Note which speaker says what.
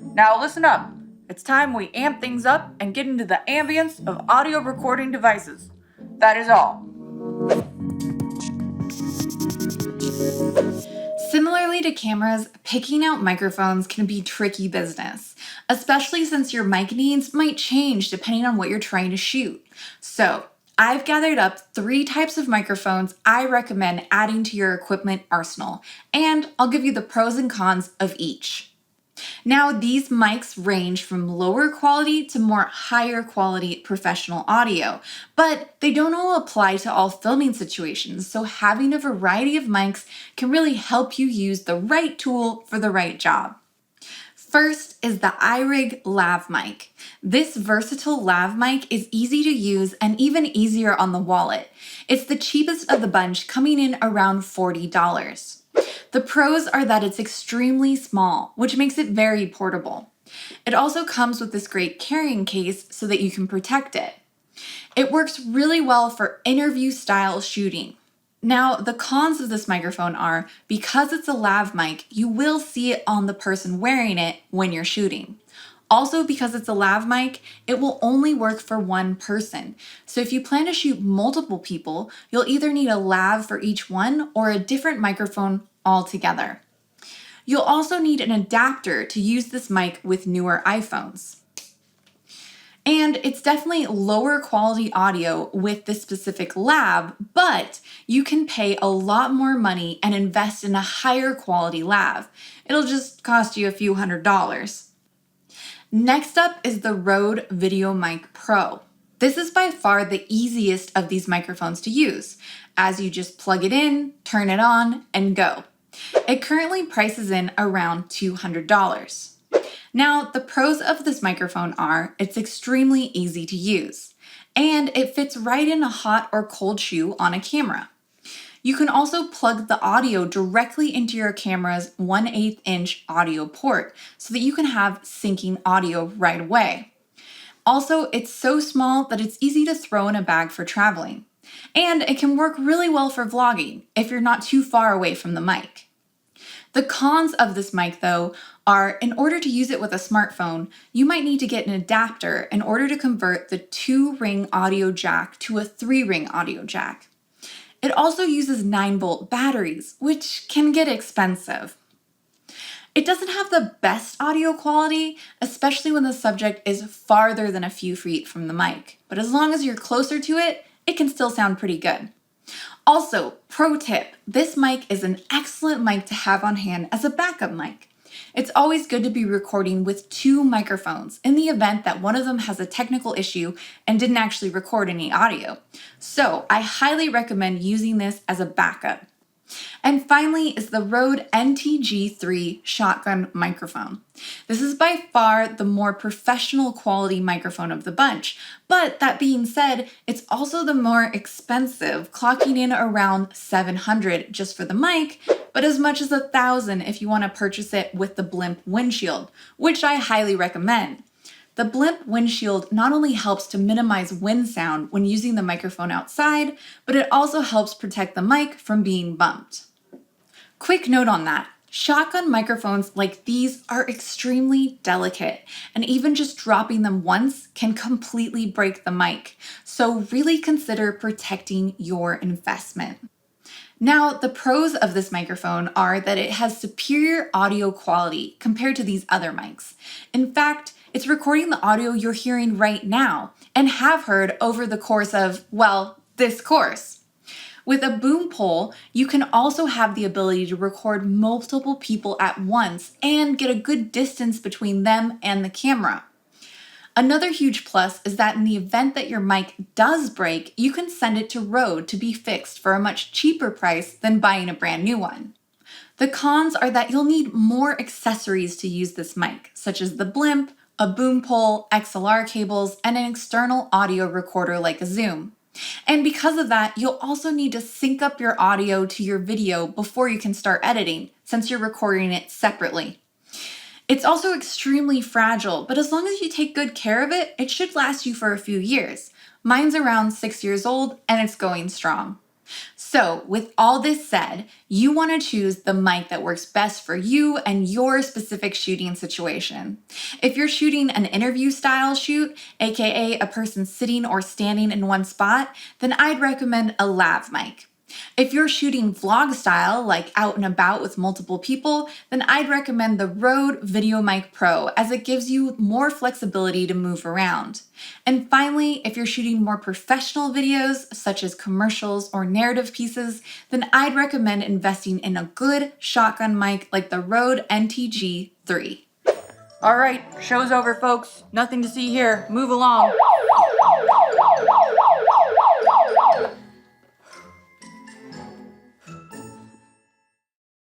Speaker 1: Now listen up. It's time we amp things up and get into the ambience of audio recording devices. That is all.
Speaker 2: Similarly to cameras, picking out microphones can be tricky business, especially since your mic needs might change depending on what you're trying to shoot. So, I've gathered up 3 types of microphones I recommend adding to your equipment arsenal, and I'll give you the pros and cons of each. Now, these mics range from lower quality to more higher quality professional audio, but they don't all apply to all filming situations, so having a variety of mics can really help you use the right tool for the right job. First is the iRig lav mic. This versatile lav mic is easy to use and even easier on the wallet. It's the cheapest of the bunch, coming in around $40. The pros are that it's extremely small, which makes it very portable. It also comes with this great carrying case so that you can protect it. It works really well for interview style shooting. Now, the cons of this microphone are, because it's a lav mic, you will see it on the person wearing it when you're shooting. Also, because it's a lav mic, it will only work for one person. So if you plan to shoot multiple people, you'll either need a lav for each one or a different microphone altogether. You'll also need an adapter to use this mic with newer iPhones. And it's definitely lower quality audio with this specific lav, but you can pay a lot more money and invest in a higher quality lav. It'll just cost you a few $100s. Next up is the Rode VideoMic Pro. This is by far the easiest of these microphones to use, as you just plug it in, turn it on, and go. It currently prices in around $200. Now, the pros of this microphone are it's extremely easy to use, and it fits right in a hot or cold shoe on a camera. You can also plug the audio directly into your camera's 1/8 inch audio port so that you can have syncing audio right away. Also, it's so small that it's easy to throw in a bag for traveling. And it can work really well for vlogging if you're not too far away from the mic. The cons of this mic, though, are in order to use it with a smartphone, you might need to get an adapter in order to convert the 2-ring audio jack to a 3-ring audio jack. It also uses 9-volt batteries, which can get expensive. It doesn't have the best audio quality, especially when the subject is farther than a few feet from the mic, but as long as you're closer to it, it can still sound pretty good. Also, pro tip, this mic is an excellent mic to have on hand as a backup mic. It's always good to be recording with 2 microphones in the event that one of them has a technical issue and didn't actually record any audio. So I highly recommend using this as a backup. And finally is the Rode NTG3 shotgun microphone. This is by far the more professional quality microphone of the bunch, but that being said, it's also the more expensive, clocking in around $700 just for the mic, but as much as $1,000 if you want to purchase it with the blimp windshield, which I highly recommend. The blimp windshield not only helps to minimize wind sound when using the microphone outside, but it also helps protect the mic from being bumped. Quick note on that, shotgun microphones like these are extremely delicate, and even just dropping them once can completely break the mic, so really consider protecting your investment. Now, the pros of this microphone are that it has superior audio quality compared to these other mics. In fact, it's recording the audio you're hearing right now and have heard over the course of, well, this course. With a boom pole, you can also have the ability to record multiple people at once and get a good distance between them and the camera. Another huge plus is that in the event that your mic does break, you can send it to Rode to be fixed for a much cheaper price than buying a brand new one. The cons are that you'll need more accessories to use this mic, such as the blimp, a boom pole, XLR cables, and an external audio recorder like a Zoom. And because of that, you'll also need to sync up your audio to your video before you can start editing, since you're recording it separately. It's also extremely fragile, but as long as you take good care of it, it should last you for a few years. Mine's around 6 years old, and it's going strong. So, with all this said, you want to choose the mic that works best for you and your specific shooting situation. If you're shooting an interview style shoot, aka a person sitting or standing in one spot, then I'd recommend a lav mic. If you're shooting vlog style, like out and about with multiple people, then I'd recommend the Rode VideoMic Pro as it gives you more flexibility to move around. And finally, if you're shooting more professional videos, such as commercials or narrative pieces, then I'd recommend investing in a good shotgun mic like the Rode NTG3.
Speaker 1: Alright, show's over, folks. Nothing to see here. Move along.